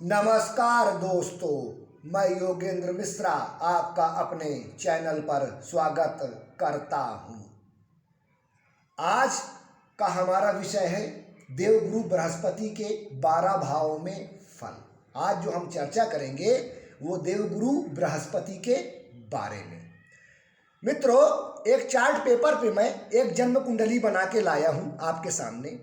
नमस्कार दोस्तों, मैं योगेंद्र मिश्रा आपका अपने चैनल पर स्वागत करता हूं। आज का हमारा विषय है देवगुरु बृहस्पति के 12 भावों में फल। आज जो हम चर्चा करेंगे वो देवगुरु बृहस्पति के बारे में। मित्रों, एक चार्ट पेपर पे मैं एक जन्म कुंडली बना के लाया हूं आपके सामने।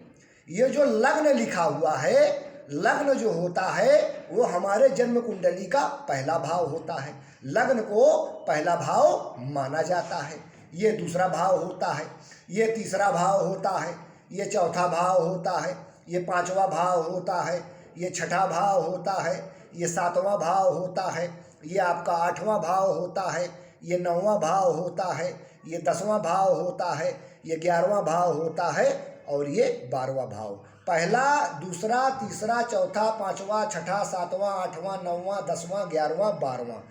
ये जो लग्न लिखा हुआ है, लग्न जो होता है वो हमारे जन्म कुंडली का पहला भाव होता है। लग्न को पहला भाव माना जाता है। ये दूसरा भाव होता है, ये तीसरा भाव होता है, ये चौथा भाव होता है, ये पांचवा भाव होता है, ये छठा भाव होता है, ये सातवां भाव होता है, ये आपका आठवां भाव होता है, ये नौवां भाव होता है, ये 10वां भाव होता है, ये 11वां भाव होता है और ये 12वां भाव। पहला, दूसरा, तीसरा, चौथा, पांचवा, छठा, सातवां, आठवां, नौवां, 10वां, 11वां, 12वां,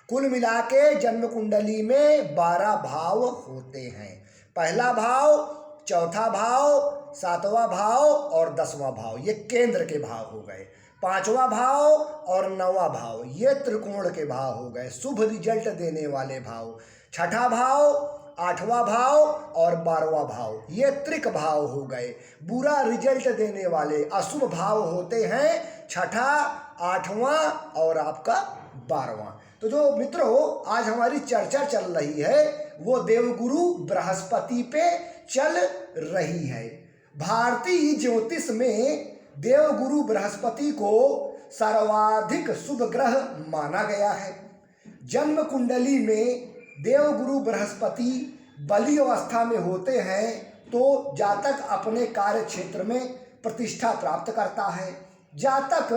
कुल मिला के जन्म कुंडली में 12 भाव होते हैं। पहला भाव, चौथा भाव, सातवां भाव और 10वां भाव ये केंद्र के भाव हो गए। पांचवा भाव और 9वां भाव ये त्रिकोण के भाव हो गए, शुभ रिजल्ट देने वाले भाव। छठा भाव, 8वां भाव और 12वां भाव ये त्रिक भाव हो गए, बुरा रिजल्ट देने वाले अशुभ भाव होते हैं छठा, 8वां और आपका 12वां। तो जो मित्रों आज हमारी चर्चा चल रही है वो देवगुरु बृहस्पति पे चल रही है। भारतीय ज्योतिष में देवगुरु बृहस्पति को सर्वाधिक शुभ ग्रह माना गया है। जन्म कुंडली में देवगुरु बृहस्पति बली अवस्था में होते हैं तो जातक अपने कार्य क्षेत्र में प्रतिष्ठा प्राप्त करता है। जातक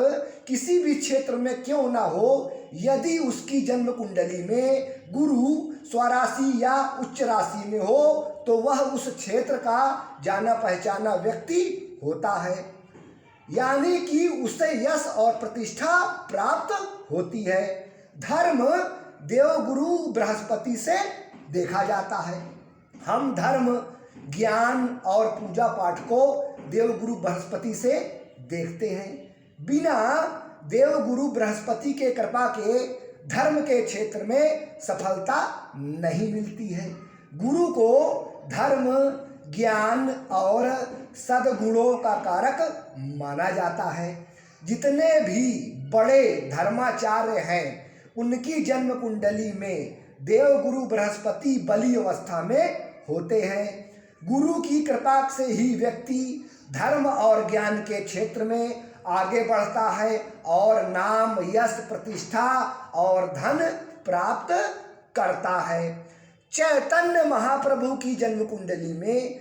किसी भी क्षेत्र में क्यों ना हो, यदि उसकी जन्म कुंडली में गुरु स्वराशि या उच्च राशि में हो तो वह उस क्षेत्र का जाना पहचाना व्यक्ति होता है, यानी कि उसे यश और प्रतिष्ठा प्राप्त होती है। धर्म देवगुरु बृहस्पति से देखा जाता है। हम धर्म, ज्ञान और पूजा पाठ को देवगुरु बृहस्पति से देखते हैं। बिना देवगुरु बृहस्पति के कृपा के धर्म के क्षेत्र में सफलता नहीं मिलती है। गुरु को धर्म, ज्ञान और सद्गुणों का कारक माना जाता है। जितने भी बड़े धर्माचार्य हैं उनकी जन्म कुंडली में देवगुरु बृहस्पति बली अवस्था में होते हैं। गुरु की कृपा से ही व्यक्ति धर्म और ज्ञान के क्षेत्र में आगे बढ़ता है और नाम, यश, प्रतिष्ठा और धन प्राप्त करता है। चैतन्य महाप्रभु की जन्म कुंडली में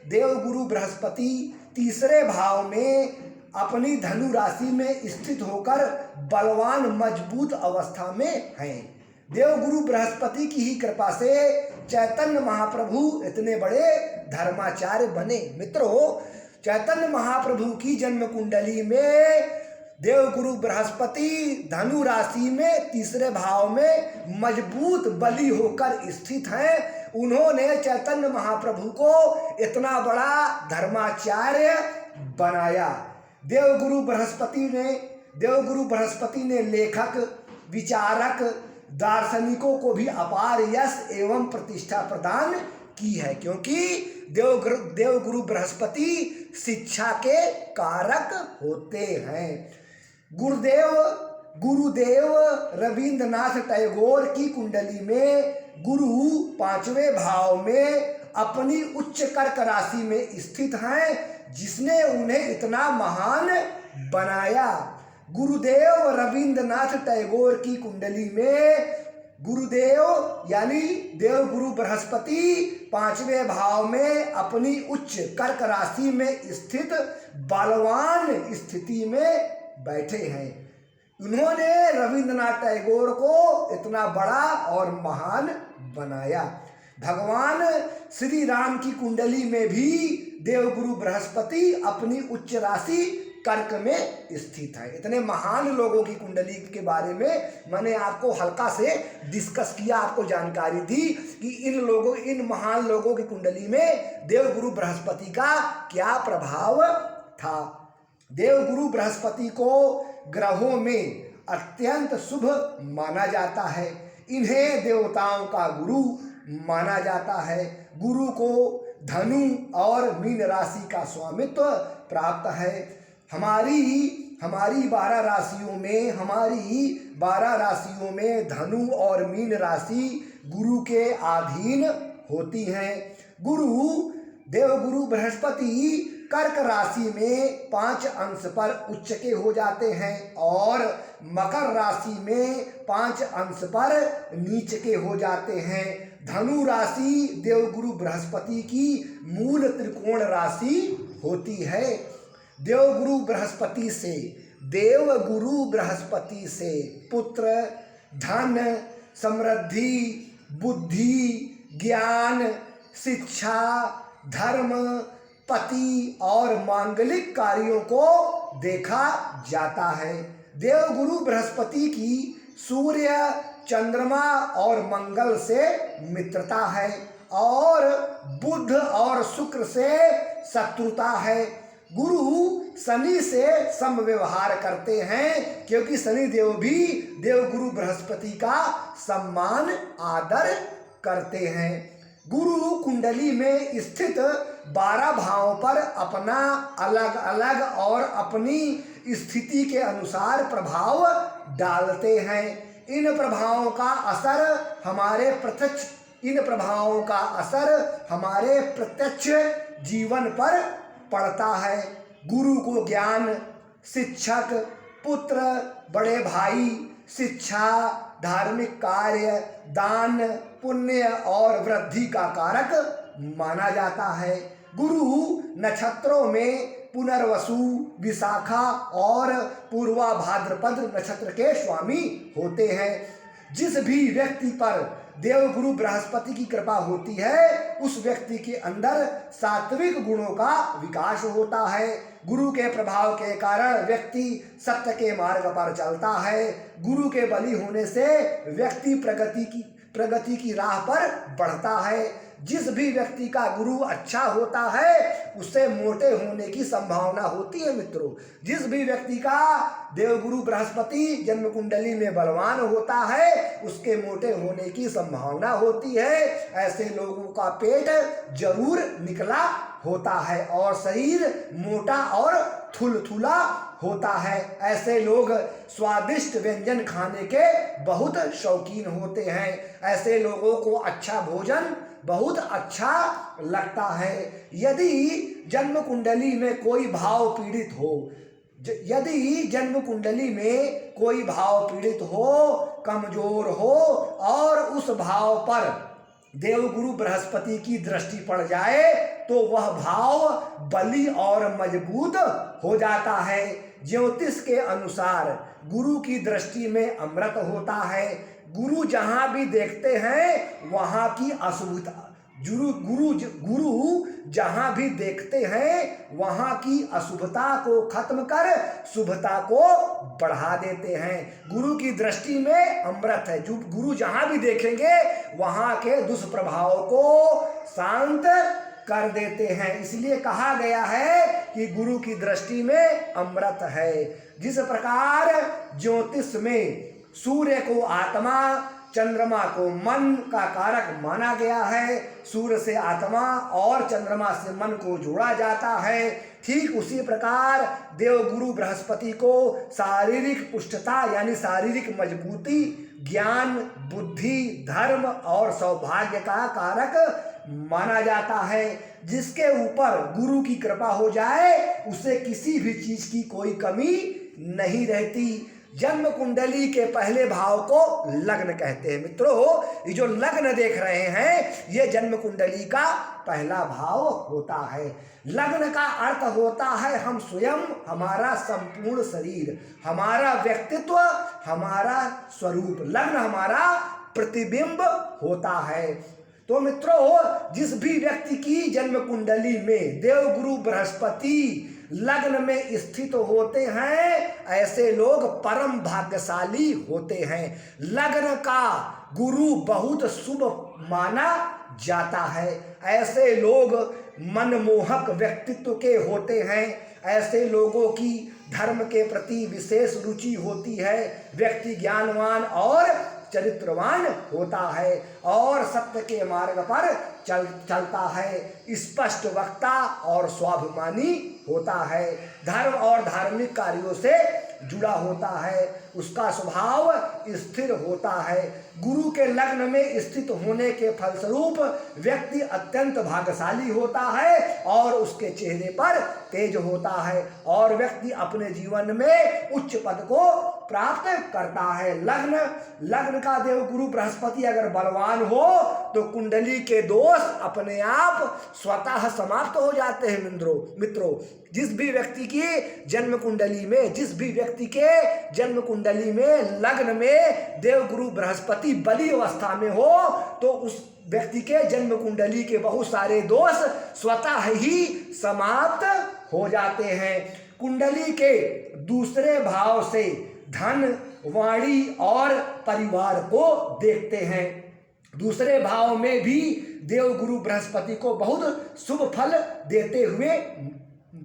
देवगुरु बृहस्पति तीसरे भाव में अपनी धनु राशि में स्थित होकर बलवान मजबूत अवस्था में हैं। देवगुरु बृहस्पति की ही कृपा से चैतन्य महाप्रभु इतने बड़े धर्माचार्य बने। मित्रों, चैतन्य महाप्रभु की जन्म कुंडली में देवगुरु बृहस्पति धनु राशि में तीसरे भाव में मजबूत बली होकर स्थित हैं। उन्होंने चैतन्य महाप्रभु को इतना बड़ा धर्माचार्य बनाया। देवगुरु बृहस्पति ने लेखक, विचारक, दार्शनिकों को भी अपार यश एवं प्रतिष्ठा प्रदान की है, क्योंकि देवगुरु बृहस्पति शिक्षा के कारक होते हैं। गुरुदेव रविंद्रनाथ टैगोर की कुंडली में गुरु 5वें भाव में अपनी उच्च कर्क राशि में स्थित हैं, जिसने उन्हें इतना महान बनाया। गुरुदेव रविंद्रनाथ टैगोर की कुंडली में गुरुदेव यानी देवगुरु बृहस्पति 5वें भाव में अपनी उच्च कर्क राशि में स्थित बलवान स्थिति में बैठे हैं। उन्होंने रविंद्रनाथ टैगोर को इतना बड़ा और महान बनाया। भगवान श्री राम की कुंडली में भी देवगुरु बृहस्पति अपनी उच्च राशि कर्क में स्थित है। इतने महान लोगों की कुंडली के बारे में मैंने आपको हल्का से डिस्कस किया, आपको जानकारी दी कि इन महान लोगों की कुंडली में देवगुरु बृहस्पति का क्या प्रभाव था। देवगुरु बृहस्पति को ग्रहों में अत्यंत शुभ माना जाता है। इन्हें देवताओं का गुरु माना जाता है। गुरु को धनु और मीन राशि का स्वामित्व प्राप्त है। हमारी 12 राशियों में धनु और मीन राशि गुरु के अधीन होती हैं। देवगुरु बृहस्पति कर्क राशि में 5 अंश पर उच्च के हो जाते हैं और मकर राशि में 5 अंश पर नीच के हो जाते हैं। धनु राशि देवगुरु बृहस्पति की मूल त्रिकोण राशि होती है। देवगुरु बृहस्पति से पुत्र, धन, समृद्धि, बुद्धि, ज्ञान, शिक्षा, धर्म, पति और मांगलिक कार्यों को देखा जाता है। देवगुरु बृहस्पति की सूर्य, चंद्रमा और मंगल से मित्रता है और बुध और शुक्र से शत्रुता है। गुरु शनि से समव्यवहार करते हैं क्योंकि शनि देव भी देवगुरु बृहस्पति का सम्मान आदर करते हैं। गुरु कुंडली में स्थित 12 भावों पर अपना अलग अलग और अपनी स्थिति के अनुसार प्रभाव डालते हैं। इन प्रभावों का असर हमारे प्रत्यक्ष जीवन पर पड़ता है। गुरु को ज्ञान, शिक्षक, पुत्र, बड़े भाई, शिक्षा, धार्मिक कार्य, दान, पुण्य और वृद्धि का कारक माना जाता है। गुरु नक्षत्रों में पुनर्वसु, विशाखा और पूर्वा भाद्रपद नक्षत्र के स्वामी होते हैं। जिस भी व्यक्ति पर देवगुरु बृहस्पति की कृपा होती है उस व्यक्ति के अंदर सात्विक गुणों का विकास होता है। गुरु के प्रभाव के कारण व्यक्ति सत्य के मार्ग पर चलता है। गुरु के बलि होने से व्यक्ति प्रगति की राह पर बढ़ता है। जिस भी व्यक्ति का गुरु अच्छा होता है उससे मोटे होने की संभावना होती है। मित्रों, जिस भी व्यक्ति का देवगुरु बृहस्पति जन्म कुंडली में बलवान होता है उसके मोटे होने की संभावना होती है। ऐसे लोगों का पेट जरूर निकला होता है और शरीर मोटा और थुलथुला होता है। ऐसे लोग स्वादिष्ट व्यंजन खाने के बहुत शौकीन होते हैं। ऐसे लोगों को अच्छा भोजन बहुत अच्छा लगता है। यदि जन्म कुंडली में कोई भाव पीड़ित हो, कमजोर हो और उस भाव पर देवगुरु बृहस्पति की दृष्टि पड़ जाए तो वह भाव बली और मजबूत हो जाता है। ज्योतिष के अनुसार गुरु की दृष्टि में अमृत होता है। गुरु जहाँ भी देखते हैं वहाँ की अशुभता गुरु जहाँ भी देखते हैं वहाँ की अशुभता को खत्म कर शुभता को बढ़ा देते हैं। गुरु की दृष्टि में अमृत है। जो गुरु जहाँ भी देखेंगे वहाँ के दुष्प्रभाव को शांत कर देते हैं। इसलिए कहा गया है कि गुरु की दृष्टि में अमृत है। जिस प्रकार ज्योतिष में सूर्य को आत्मा, चंद्रमा को मन का कारक माना गया है, सूर्य से आत्मा और चंद्रमा से मन को जोड़ा जाता है, ठीक उसी प्रकार देवगुरु बृहस्पति को शारीरिक पुष्टता यानी शारीरिक मजबूती, ज्ञान, बुद्धि, धर्म और सौभाग्य का कारक माना जाता है। जिसके ऊपर गुरु की कृपा हो जाए उसे किसी भी चीज की कोई कमी नहीं रहती। जन्म कुंडली के पहले भाव को लग्न कहते हैं। मित्रों, ये जो लग्न देख रहे हैं ये जन्म कुंडली का पहला भाव होता है। लग्न का अर्थ होता है हम स्वयं, हमारा संपूर्ण शरीर, हमारा व्यक्तित्व, हमारा स्वरूप। लग्न हमारा प्रतिबिंब होता है। तो मित्रों, जिस भी व्यक्ति की जन्म कुंडली में देवगुरु बृहस्पति लग्न में स्थित होते हैं ऐसे लोग परम भाग्यशाली होते हैं। लग्न का गुरु बहुत शुभ माना जाता है। ऐसे लोग मनमोहक व्यक्तित्व के होते हैं। ऐसे लोगों की धर्म के प्रति विशेष रुचि होती है। व्यक्ति ज्ञानवान और चरित्रवान होता है और सत्य के मार्ग पर चलता है, स्पष्ट वक्ता और स्वाभिमानी होता है, धर्म और धार्मिक कार्यों से जुड़ा होता है, उसका स्वभाव स्थिर होता है। गुरु के लग्न में स्थित होने के फलस्वरूप व्यक्ति अत्यंत भाग्यशाली होता है और उसके चेहरे पर तेज होता है और व्यक्ति अपने जीवन में उच्च पद को प्राप्त करता है। लग्न का देव गुरु बृहस्पति अगर बलवान हो तो कुंडली के दोष अपने आप स्वतः समाप्त हो जाते हैं। मित्रों, जिस भी व्यक्ति की जन्म कुंडली में लग्न में देव गुरु बृहस्पति बली अवस्था में हो तो उस व्यक्ति के जन्म कुंडली के बहुत सारे दोष स्वतः ही समाप्त हो जाते हैं। कुंडली के दूसरे भाव से धन, वाणी और परिवार को देखते हैं। दूसरे भाव में भी देव गुरु बृहस्पति को बहुत शुभ फल देते हुए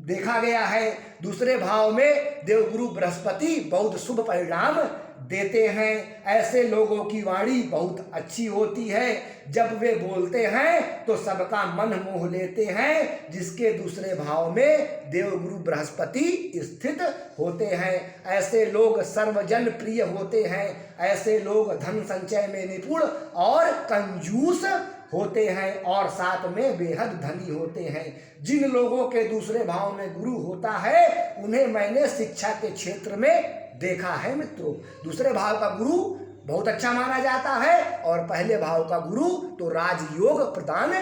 देखा गया है। दूसरे भाव में देव गुरु बृहस्पति बहुत शुभ परिणाम देते हैं। ऐसे लोगों की वाणी बहुत अच्छी होती है, जब वे बोलते हैं तो सबका मन मोह लेते हैं। जिसके दूसरे भाव में देव गुरु बृहस्पति स्थित होते हैं, ऐसे लोग सर्वजन प्रिय होते हैं। ऐसे लोग धन संचय में निपुण और कंजूस होते हैं और साथ में बेहद धनी होते हैं। जिन लोगों के दूसरे भाव में गुरु होता है उन्हें मैंने शिक्षा के क्षेत्र में देखा है। मित्रों, दूसरे भाव का गुरु बहुत अच्छा माना जाता है और पहले भाव का गुरु तो राजयोग प्रदान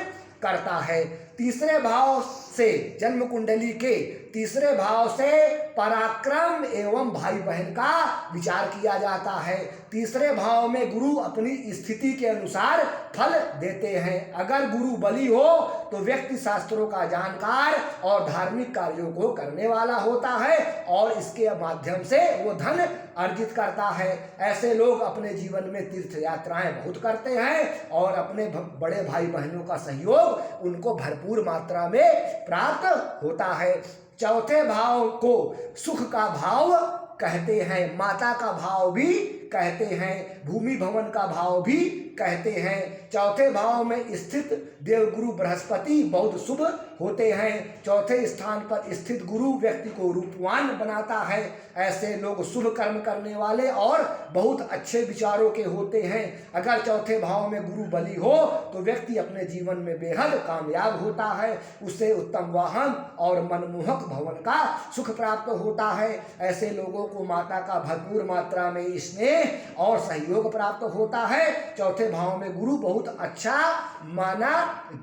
करता है। तीसरे भाव से जन्म कुंडली के तीसरे भाव से पराक्रम एवं भाई बहन का विचार किया जाता है। तीसरे भाव में गुरु अपनी स्थिति के अनुसार फल देते हैं। अगर गुरु बली हो तो व्यक्ति शास्त्रों का जानकार और धार्मिक कार्यों को करने वाला होता है और इसके माध्यम से वो धन अर्जित करता है। ऐसे लोग अपने जीवन में तीर्थ यात्राएं बहुत करते हैं और अपने बड़े भाई बहनों का सहयोग उनको भरपूर मात्रा में प्राप्त होता है। चौथे भाव को सुख का भाव कहते हैं, माता का भाव भी कहते हैं, भूमि भवन का भाव भी कहते हैं। चौथे भाव में स्थित देव गुरु बृहस्पति बहुत शुभ होते हैं। चौथे स्थान पर स्थित गुरु व्यक्ति को रूपवान बनाता है। ऐसे लोग शुभ कर्म करने वाले और बहुत अच्छे विचारों के होते हैं। अगर चौथे भाव में गुरु बली हो तो व्यक्ति अपने जीवन में बेहद कामयाब होता है, उसे उत्तम वाहन और मनमोहक भवन का सुख प्राप्त होता है। ऐसे लोगों को माता का भरपूर मात्रा में स्नेह और सहयोग प्राप्त होता है। चौथे भाव में गुरु बहुत अच्छा माना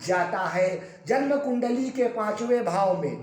जाता है। जन्म कुंडली के पांचवें भाव में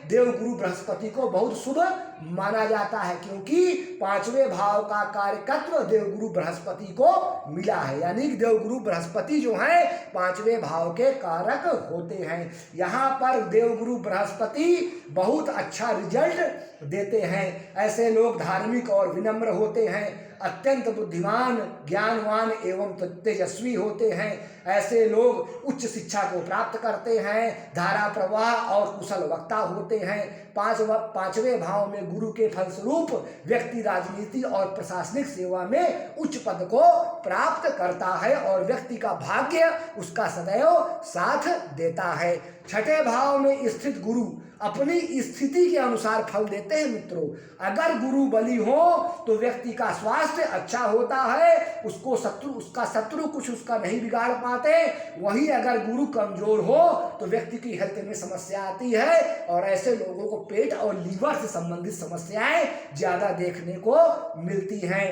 देव गुरु बृहस्पति को बहुत शुभ माना जाता है, क्योंकि पांचवें भाव का कार्यकत्व देव गुरु बृहस्पति को मिला है। यानी कि देव गुरु बृहस्पति जो है पांचवें भाव के कारक होते हैं। यहाँ पर देव गुरु बृहस्पति बहुत अच्छा रिजल्ट देते हैं। ऐसे लोग धार्मिक और विनम्र होते हैं, अत्यंत बुद्धिमान, ज्ञानवान एवं तेजस्वी होते हैं। ऐसे लोग उच्च शिक्षा को प्राप्त करते हैं, धारा प्रवाह और कुशल वक्ता होते हैं। पांचवें भाव में गुरु के फलस्वरूप व्यक्ति राजनीति और प्रशासनिक सेवा में उच्च पद को प्राप्त करता है और व्यक्ति का भाग्य उसका सदैव साथ देता है। छठे भाव में स्थित गुरु अपनी स्थिति के अनुसार फल देते हैं। मित्रों, अगर गुरु बली हो तो व्यक्ति का स्वास्थ्य अच्छा होता है, उसका शत्रु कुछ उसका नहीं बिगाड़ पाते। वहीं अगर गुरु कमजोर हो तो व्यक्ति की हेल्थ में समस्या आती है और ऐसे लोगों को पेट और लीवर से संबंधित समस्याएं ज्यादा देखने को मिलती हैं।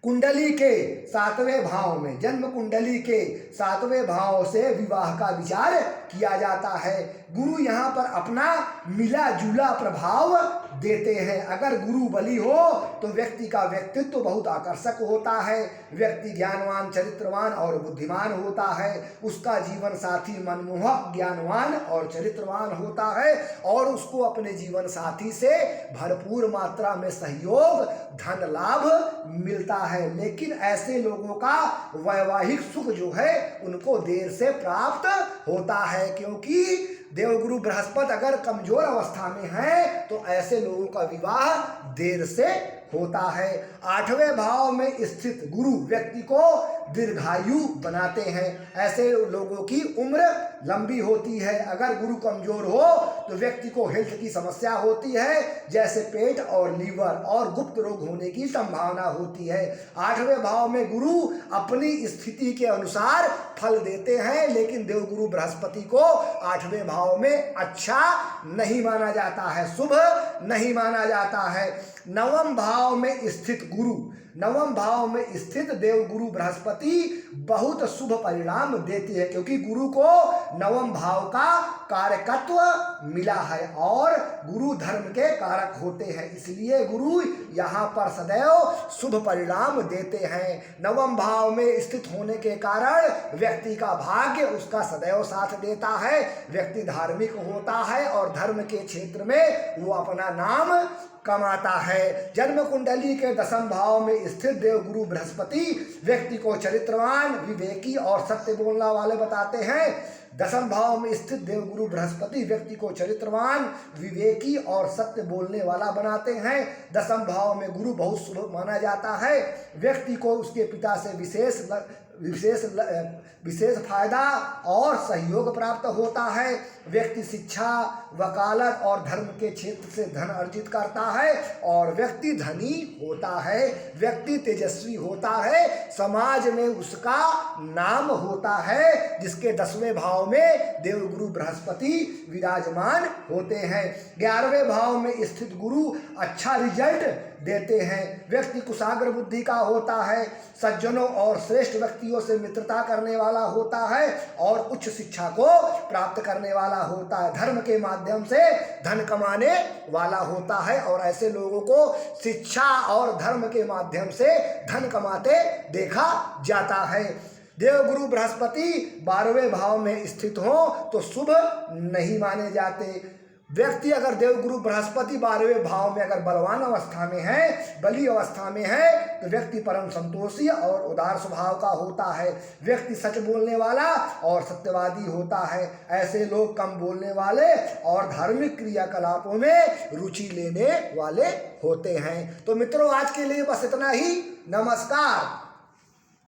कुंडली के सातवें भाव में, जन्म कुंडली के सातवें भाव से विवाह का विचार किया जाता है। गुरु यहाँ पर अपना मिला जुला प्रभाव देते हैं। अगर गुरु बली हो तो व्यक्ति का व्यक्तित्व बहुत आकर्षक होता है, व्यक्ति ज्ञानवान, चरित्रवान और बुद्धिमान होता है। उसका जीवन साथी मनमोहक, ज्ञानवान और चरित्रवान होता है और उसको अपने जीवन साथी से भरपूर मात्रा में सहयोग, धन लाभ मिलता है। लेकिन ऐसे लोगों का वैवाहिक सुख जो है उनको देर से प्राप्त होता है, क्योंकि देवगुरु बृहस्पति अगर कमजोर अवस्था में है तो ऐसे लोगों का विवाह देर से होता है। 8वें भाव में स्थित गुरु व्यक्ति को दीर्घायु बनाते हैं। ऐसे लोगों की उम्र लंबी होती है। अगर गुरु कमजोर हो तो व्यक्ति को हेल्थ की समस्या होती है, जैसे पेट और लीवर और गुप्त रोग होने की संभावना होती है। 8वें भाव में गुरु अपनी स्थिति के अनुसार फल देते हैं, लेकिन देवगुरु बृहस्पति को 8वें भाव में अच्छा नहीं माना जाता है, शुभ नहीं माना जाता है। 9वें भाव में स्थित गुरु, 9वें भाव में स्थित देवगुरु बृहस्पति बहुत शुभ परिणाम देते हैं, क्योंकि गुरु को 9वें भाव का कारकत्व मिला है और गुरु धर्म के कारक होते हैं, इसलिए गुरु यहाँ पर सदैव शुभ परिणाम देते हैं। 9वें भाव में स्थित होने के कारण व्यक्ति का भाग्य उसका सदैव साथ देता है। व्यक्ति धार्मिक होता है और धर्म के क्षेत्र में वो अपना नाम कमाता है। जन्म कुंडली के 10वें भाव में स्थित देवगुरु बृहस्पति व्यक्ति को चरित्रवान, विवेकी और सत्य बोलने वाले बताते हैं। 10वें भाव में स्थित देवगुरु बृहस्पति व्यक्ति को चरित्रवान, विवेकी और सत्य बोलने वाला बनाते हैं। 10वें भाव में गुरु बहुत शुभ माना जाता है। व्यक्ति को उसके पिता से विशेष फायदा और सहयोग प्राप्त होता है। व्यक्ति शिक्षा, वकालत और धर्म के क्षेत्र से धन अर्जित करता है और व्यक्ति धनी होता है। व्यक्ति तेजस्वी होता है, समाज में उसका नाम होता है, जिसके 10वें भाव में देवगुरु बृहस्पति विराजमान होते हैं। 11वें भाव में स्थित गुरु अच्छा रिजल्ट देते हैं। व्यक्ति कुशाग्र बुद्धि का होता है, सज्जनों और श्रेष्ठ व्यक्तियों से मित्रता करने वाला होता है और उच्च शिक्षा को प्राप्त करने वाला होता है। धर्म के माध्यम से धन कमाने वाला होता है और ऐसे लोगों को शिक्षा और धर्म के माध्यम से धन कमाते देखा जाता है। देवगुरु बृहस्पति 12वें भाव में स्थित हो तो शुभ नहीं माने जाते। व्यक्ति अगर देवगुरु बृहस्पति 12वें भाव में अगर बलवान अवस्था में है, बली अवस्था में है, तो व्यक्ति परम संतोषी और उदार स्वभाव का होता है। व्यक्ति सच बोलने वाला और सत्यवादी होता है। ऐसे लोग कम बोलने वाले और धार्मिक क्रियाकलापों में रुचि लेने वाले होते हैं। तो मित्रों, आज के लिए बस इतना ही। नमस्कार।